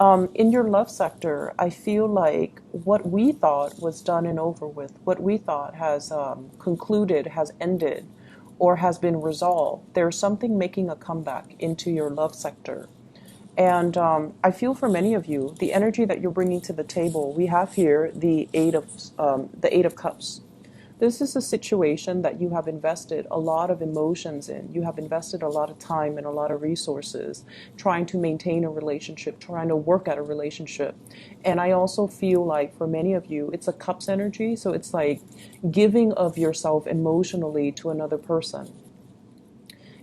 In your love sector, I feel like what we thought was done and over with, what we thought has concluded, has ended, or has been resolved, there's something making a comeback into your love sector. And I feel for many of you, the energy that you're bringing to the table, we have here the Eight of Cups. This is a situation that you have invested a lot of emotions in. You have invested a lot of time and a lot of resources trying to maintain a relationship, trying to work at a relationship. And I also feel like for many of you, it's a cups energy. So it's like giving of yourself emotionally to another person.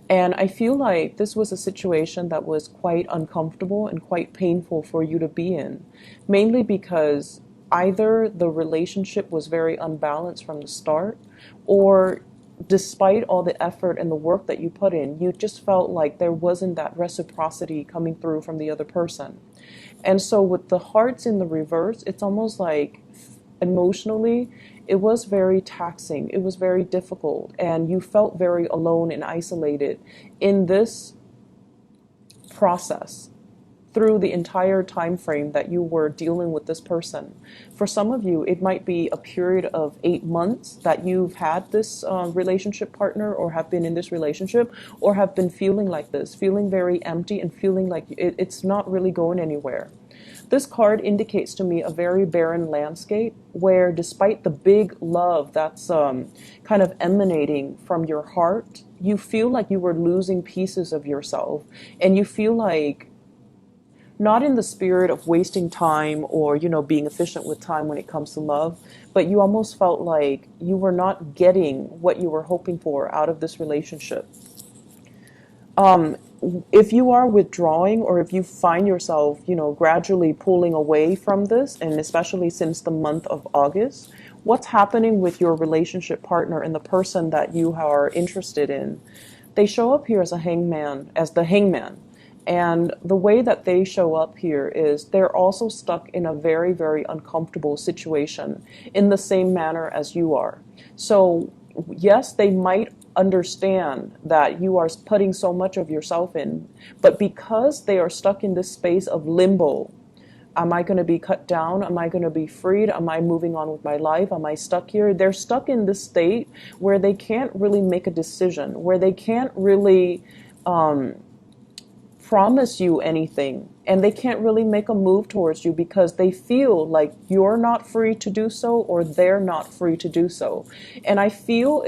And I feel like this was a situation that was quite uncomfortable and quite painful for you to be in, mainly because either the relationship was very unbalanced from the start, or despite all the effort and the work that you put in, you just felt like there wasn't that reciprocity coming through from the other person. And so with the hearts in the reverse, it's almost like emotionally, it was very taxing. It was very difficult. And you felt very alone and isolated in this process through the entire time frame that you were dealing with this person. For some of you, it might be a period of 8 months that you've had this relationship partner, or have been in this relationship, or have been feeling like this, feeling very empty and feeling like it's not really going anywhere. This card indicates to me a very barren landscape where, despite the big love that's kind of emanating from your heart, you feel like you were losing pieces of yourself, and you feel like, not in the spirit of wasting time or, being efficient with time when it comes to love, but you almost felt like you were not getting what you were hoping for out of this relationship. If you are withdrawing, or if you find yourself, gradually pulling away from this, and especially since the month of August, what's happening with your relationship partner and the person that you are interested in? They show up here as the hangman. And the way that they show up here is they're also stuck in a very, very uncomfortable situation in the same manner as you are. So yes, they might understand that you are putting so much of yourself in, but because they are stuck in this space of limbo, am I going to be cut down? Am I going to be freed? Am I moving on with my life? Am I stuck here? They're stuck in this state where they can't really make a decision, where they can't really promise you anything, and they can't really make a move towards you because they feel like you're not free to do so, or they're not free to do so. And I feel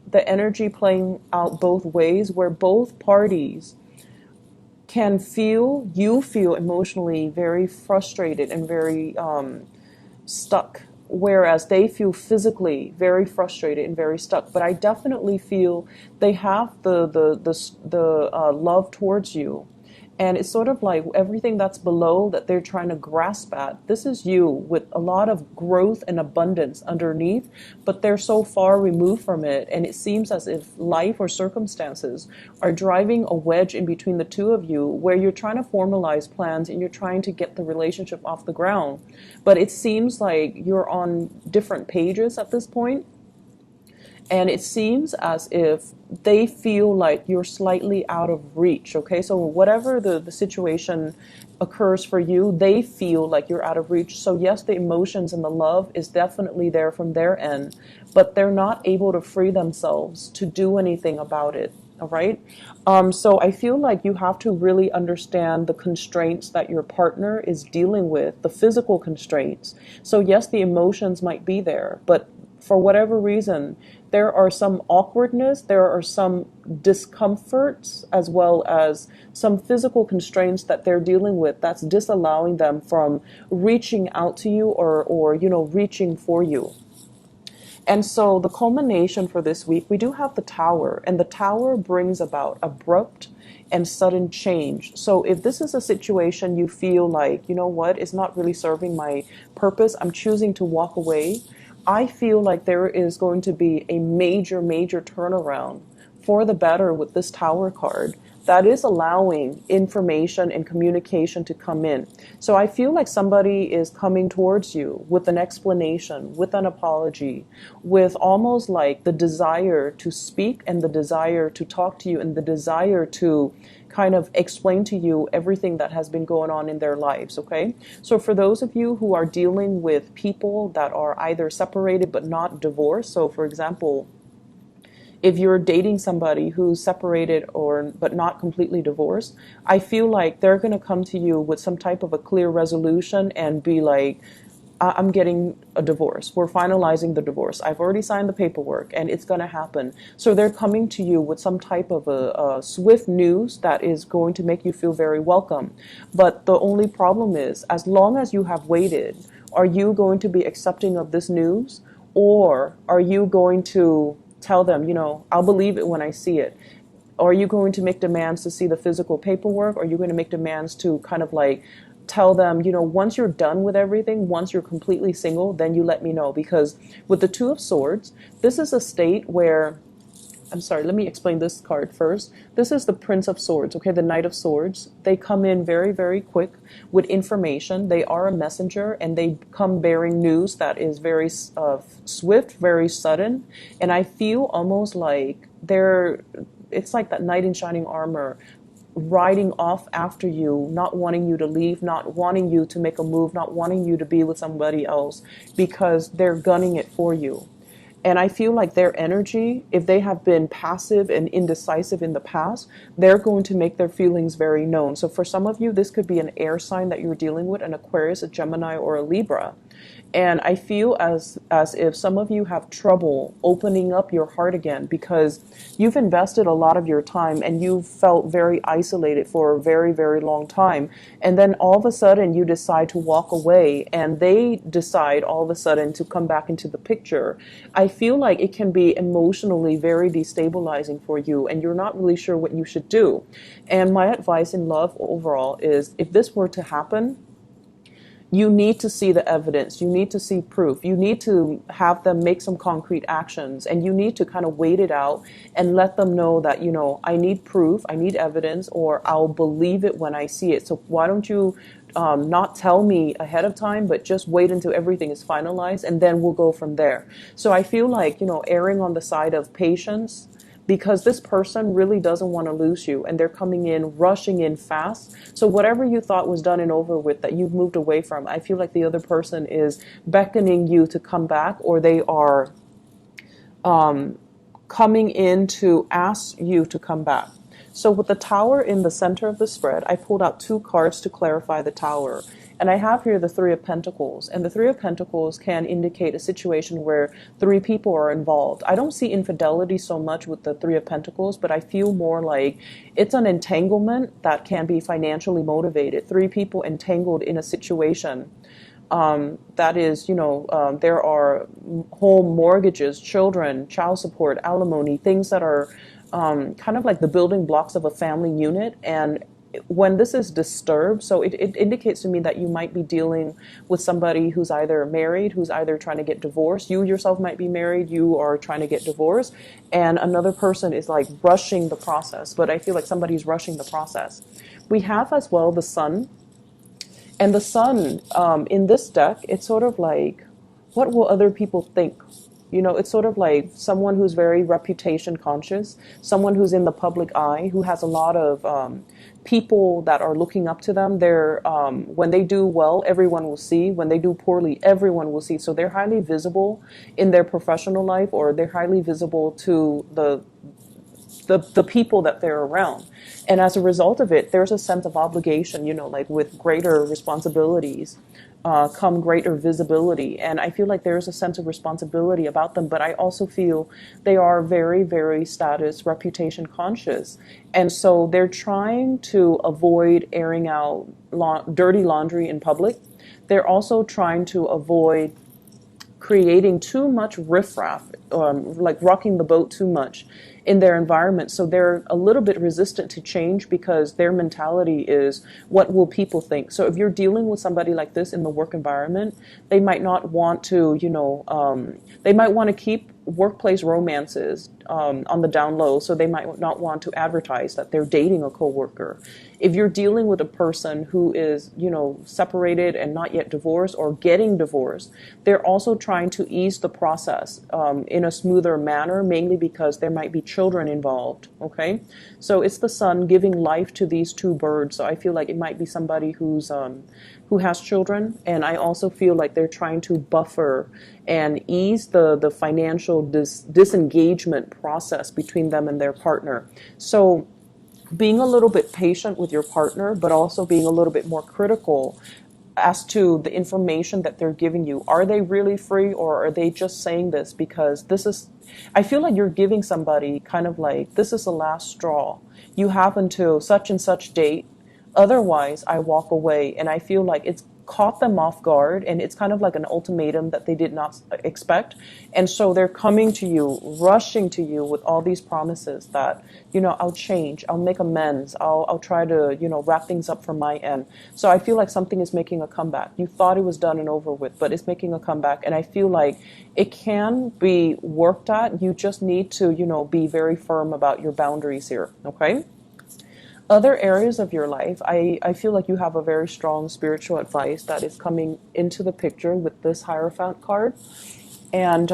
the energy playing out both ways, where both parties you feel emotionally very frustrated and very stuck, whereas they feel physically very frustrated and very stuck. But I definitely feel they have the love towards you. And it's sort of like everything that's below that they're trying to grasp at. This is you with a lot of growth and abundance underneath, but they're so far removed from it. And it seems as if life or circumstances are driving a wedge in between the two of you, where you're trying to formalize plans and you're trying to get the relationship off the ground. But it seems like you're on different pages at this point. And it seems as if they feel like you're slightly out of reach, okay? So whatever the situation occurs for you, they feel like you're out of reach. So yes, the emotions and the love is definitely there from their end, but they're not able to free themselves to do anything about it, all right? So I feel like you have to really understand the constraints that your partner is dealing with, the physical constraints. So yes, the emotions might be there, but for whatever reason, there are some awkwardness, there are some discomforts, as well as some physical constraints that they're dealing with that's disallowing them from reaching out to you, or reaching for you. And so the culmination for this week, we do have the Tower, and the Tower brings about abrupt and sudden change. So if this is a situation you feel like, it's not really serving my purpose, I'm choosing to walk away, I feel like there is going to be a major, major turnaround for the better with this Tower card that is allowing information and communication to come in. So I feel like somebody is coming towards you with an explanation, with an apology, with almost like the desire to speak and the desire to talk to you and the desire to kind of explain to you everything that has been going on in their lives, okay? So for those of you who are dealing with people that are either separated but not divorced, so for example, if you're dating somebody who's separated or but not completely divorced, I feel like they're going to come to you with some type of a clear resolution and be like, I'm getting a divorce. We're finalizing the divorce. I've already signed the paperwork and it's going to happen. So they're coming to you with some type of a swift news that is going to make you feel very welcome. But the only problem is, as long as you have waited, are you going to be accepting of this news? Or are you going to tell them, I'll believe it when I see it? Or are you going to make demands to see the physical paperwork? Or are you going to make demands to kind of like tell them, once you're done with everything, once you're completely single, then you let me know? Because with the Two of Swords, this is a state where, I'm sorry, let me explain this card first. This is the Prince of Swords, okay, the Knight of Swords. They come in very, very quick with information. They are a messenger and they come bearing news that is very swift, very sudden. And I feel almost like it's like that knight in shining armor riding off after you, not wanting you to leave, not wanting you to make a move, not wanting you to be with somebody else because they're gunning it for you. And I feel like their energy, if they have been passive and indecisive in the past, they're going to make their feelings very known. So for some of you, this could be an air sign that you're dealing with, an Aquarius, a Gemini, or a Libra. And I feel as if some of you have trouble opening up your heart again because you've invested a lot of your time and you've felt very isolated for a very, very long time. And then all of a sudden you decide to walk away and they decide all of a sudden to come back into the picture. I feel like it can be emotionally very destabilizing for you and you're not really sure what you should do. And my advice in love overall is, if this were to happen, you need to see the evidence. You need to see proof. You need to have them make some concrete actions and you need to kind of wait it out and let them know that, I need proof, I need evidence, or I'll believe it when I see it. So why don't you not tell me ahead of time, but just wait until everything is finalized and then we'll go from there. So I feel like, erring on the side of patience, because this person really doesn't want to lose you and they're coming in, rushing in fast. So whatever you thought was done and over with, that you've moved away from, I feel like the other person is beckoning you to come back, or they are coming in to ask you to come back. So with the Tower in the center of the spread, I pulled out two cards to clarify the Tower. And I have here the Three of Pentacles. And the Three of Pentacles can indicate a situation where three people are involved. I don't see infidelity so much with the Three of Pentacles, but I feel more like it's an entanglement that can be financially motivated. Three people entangled in a situation. That is, there are home mortgages, children, child support, alimony, things that are kind of like the building blocks of a family unit. And when this is disturbed, so it indicates to me that you might be dealing with somebody who's either married, who's either trying to get divorced. You yourself might be married, you are trying to get divorced, and another person is like rushing the process. But I feel like somebody's rushing the process. We have as well the Sun. And the Sun in this deck, it's sort of like, what will other people think? It's sort of like someone who's very reputation conscious, someone who's in the public eye, who has a lot of people that are looking up to them. They're when they do well, everyone will see. When they do poorly, everyone will see. So they're highly visible in their professional life, or they're highly visible to the people that they're around. And as a result of it, there's a sense of obligation, like with greater responsibilities come greater visibility. And I feel like there's a sense of responsibility about them, but I also feel they are very, very status, reputation conscious. And so they're trying to avoid airing out dirty laundry in public. They're also trying to avoid creating too much riffraff, like rocking the boat too much in their environment. So they're a little bit resistant to change because their mentality is, what will people think? So if you're dealing with somebody like this in the work environment, they might not want to, they might want to keep workplace romances on the down low, so they might not want to advertise that they're dating a coworker. If you're dealing with a person who is, separated and not yet divorced or getting divorced, they're also trying to ease the process in a smoother manner, mainly because there might be children involved. Okay, so it's the sun giving life to these two birds. So I feel like it might be somebody who has children, and I also feel like they're trying to buffer and ease the financial disengagement process between them and their partner. So being a little bit patient with your partner, but also being a little bit more critical as to the information that they're giving you. Are they really free, or are they just saying this because this is, I feel like you're giving somebody kind of like, this is the last straw. You have until such and such date. Otherwise, I walk away. And I feel like it's caught them off guard, and it's kind of like an ultimatum that they did not expect. And so they're coming to you, rushing to you with all these promises that, I'll change, I'll make amends, I'll try to, wrap things up from my end. So I feel like something is making a comeback. You thought it was done and over with, but it's making a comeback. And I feel like it can be worked at. You just need to, be very firm about your boundaries here. Okay? Other areas of your life, I feel like you have a very strong spiritual advice that is coming into the picture with this Hierophant card. And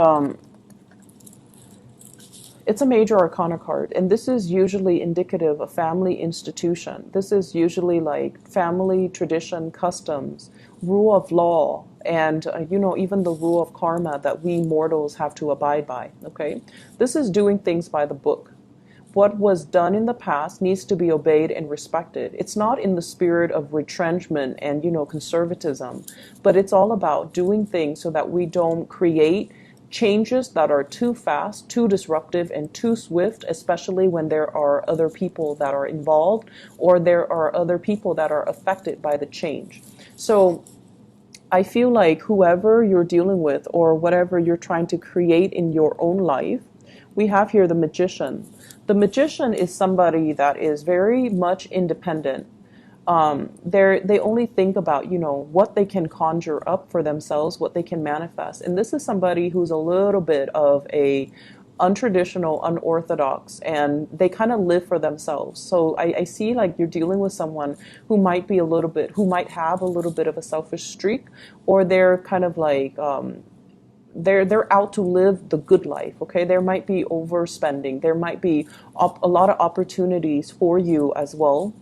it's a major arcana card. And this is usually indicative of family institution. This is usually like family tradition, customs, rule of law, and, even the rule of karma that we mortals have to abide by. Okay? This is doing things by the book. What was done in the past needs to be obeyed and respected. It's not in the spirit of retrenchment and, conservatism, but it's all about doing things so that we don't create changes that are too fast, too disruptive, and too swift, especially when there are other people that are involved or there are other people that are affected by the change. So I feel like whoever you're dealing with or whatever you're trying to create in your own life, we have here the Magician. The Magician is somebody that is very much independent. They only think about, what they can conjure up for themselves, what they can manifest. And this is somebody who's a little bit of a untraditional, unorthodox, and they kind of live for themselves. So I see like you're dealing with someone who might have a little bit of a selfish streak, or they're kind of like, they're out to live the good life. Okay, there might be overspending, there might be a lot of opportunities for you as well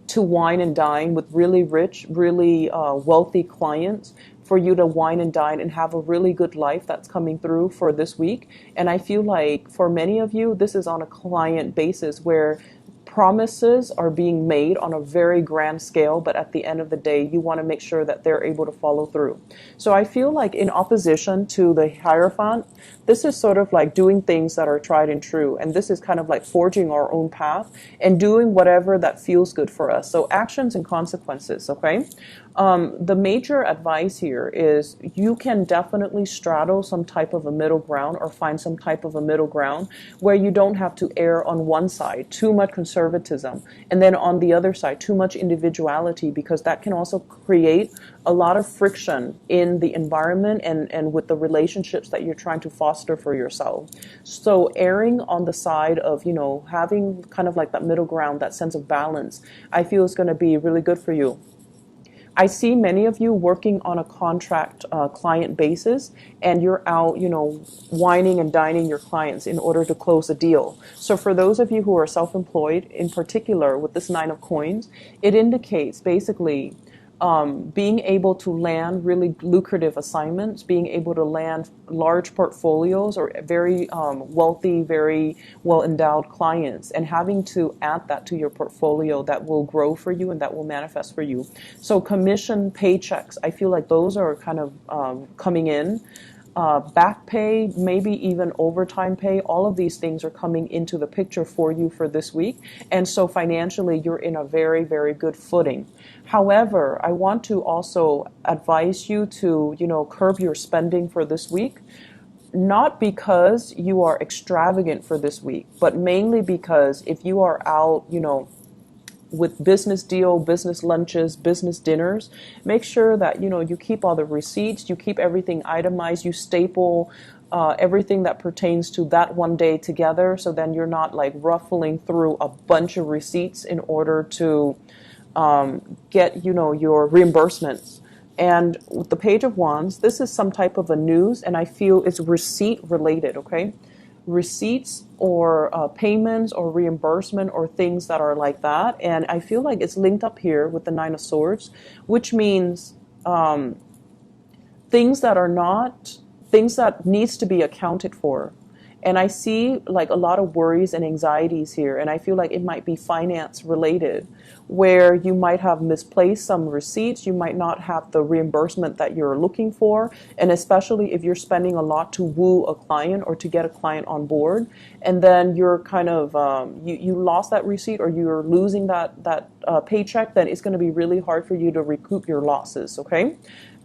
to wine and dine with really rich, really wealthy clients, for you to wine and dine and have a really good life that's coming through for this week. And I feel like for many of you, this is on a client basis where promises are being made on a very grand scale, but at the end of the day, you want to make sure that they're able to follow through. So I feel like in opposition to the Hierophant, this is sort of like doing things that are tried and true. And this is kind of like forging our own path and doing whatever that feels good for us. So actions and consequences, okay? The major advice here is you can definitely straddle some type of a middle ground or find some type of a middle ground where you don't have to err on one side, too much conservatism, and then on the other side, too much individuality, because that can also create a lot of friction in the environment and with the relationships that you're trying to foster for yourself. So erring on the side of, having kind of like that middle ground, that sense of balance, I feel is going to be really good for you. I see many of you working on a contract client basis, and you're out, wining and dining your clients in order to close a deal. So for those of you who are self-employed, in particular with this Nine of Coins, it indicates basically being able to land really lucrative assignments, being able to land large portfolios or very wealthy, very well-endowed clients, and having to add that to your portfolio that will grow for you and that will manifest for you. So commission paychecks, I feel like those are kind of coming in. Back pay, maybe even overtime pay, all of these things are coming into the picture for you for this week. And so financially, you're in a very, very good footing. However, I want to also advise you to, curb your spending for this week. Not because you are extravagant for this week, but mainly because if you are out, with business deal, business lunches, business dinners, make sure that, you keep all the receipts, you keep everything itemized, you staple everything that pertains to that one day together. So then you're not like ruffling through a bunch of receipts in order to get, your reimbursements. And with the Page of Wands, this is some type of a news, and I feel it's receipt related, okay? Receipts or payments or reimbursement or things that are like that. And I feel like it's linked up here with the Nine of Swords, which means things that are not, things that needs to be accounted for. And I see like a lot of worries and anxieties here, and I feel like it might be finance related, where you might have misplaced some receipts, you might not have the reimbursement that you're looking for, and especially if you're spending a lot to woo a client or to get a client on board, and then you're kind of you lost that receipt or you're losing that paycheck, then it's going to be really hard for you to recoup your losses, okay?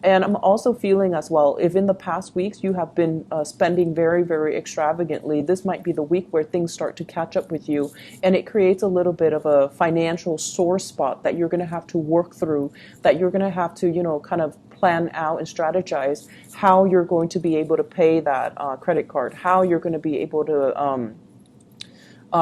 And I'm also feeling as well, if in the past weeks you have been spending very, very extravagantly, this might be the week where things start to catch up with you. And it creates a little bit of a financial sore spot that you're going to have to work through, that you're going to have to, kind of plan out and strategize how you're going to be able to pay that credit card, how you're going to be able to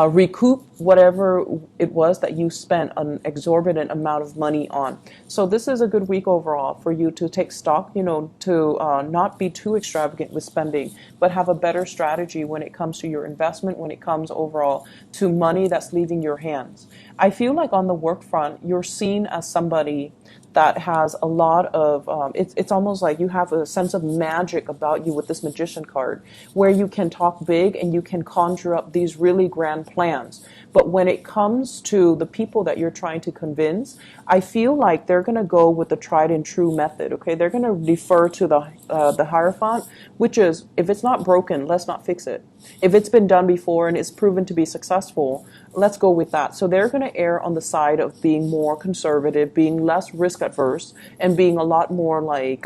recoup whatever it was that you spent an exorbitant amount of money on. So this is a good week overall for you to take stock, to not be too extravagant with spending, but have a better strategy when it comes to your investment, when it comes overall to money that's leaving your hands. I feel like on the work front, you're seen as somebody that has a lot of, it's almost like you have a sense of magic about you with this Magician card, where you can talk big and you can conjure up these really grand plans. But when it comes to the people that you're trying to convince, I feel like they're going to go with the tried and true method, okay? They're going to defer to the Hierophant, which is, if it's not broken, let's not fix it. If it's been done before and it's proven to be successful, let's go with that. So they're going to err on the side of being more conservative, being less risk adverse, and being a lot more like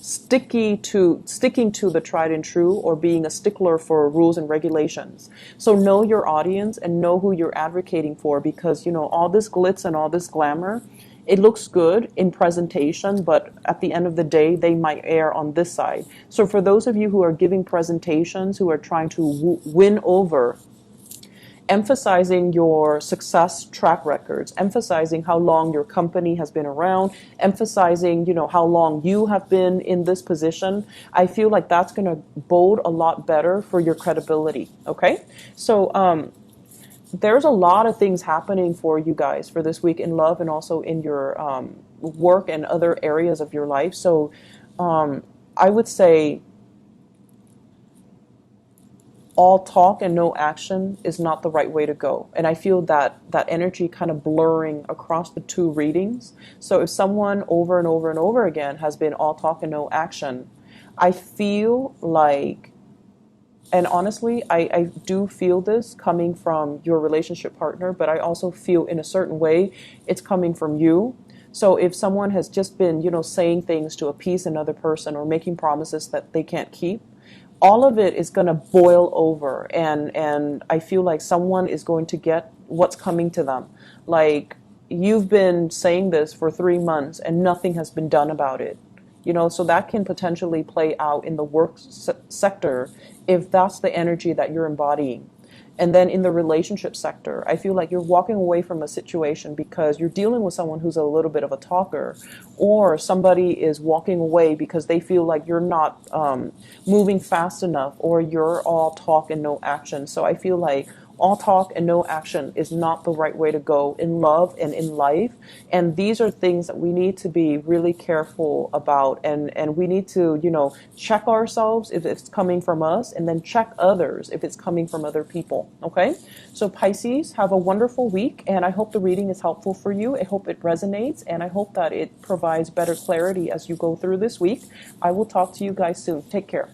sticking to the tried and true, or being a stickler for rules and regulations. So know your audience and know who you're advocating for, because all this glitz and all this glamour, it looks good in presentation, but at the end of the day, they might err on this side. So for those of you who are giving presentations, who are trying to win over, emphasizing your success track records, emphasizing how long your company has been around, emphasizing, how long you have been in this position, I feel like that's going to bode a lot better for your credibility, okay? So, there's a lot of things happening for you guys for this week in love and also in your work and other areas of your life. So I would say all talk and no action is not the right way to go. And I feel that energy kind of blurring across the two readings. So if someone over and over and over again has been all talk and no action, I feel like, and honestly, I do feel this coming from your relationship partner, but I also feel in a certain way it's coming from you. So if someone has just been, saying things to appease another person or making promises that they can't keep, all of it is going to boil over. And I feel like someone is going to get what's coming to them. Like, you've been saying this for 3 months and nothing has been done about it. So that can potentially play out in the work sector if that's the energy that you're embodying. And then in the relationship sector, I feel like you're walking away from a situation because you're dealing with someone who's a little bit of a talker, or somebody is walking away because they feel like you're not moving fast enough, or you're all talk and no action. So I feel like all talk and no action is not the right way to go in love and in life. And these are things that we need to be really careful about. And we need to, check ourselves if it's coming from us, and then check others if it's coming from other people. Okay? So Pisces, have a wonderful week. And I hope the reading is helpful for you. I hope it resonates. And I hope that it provides better clarity as you go through this week. I will talk to you guys soon. Take care.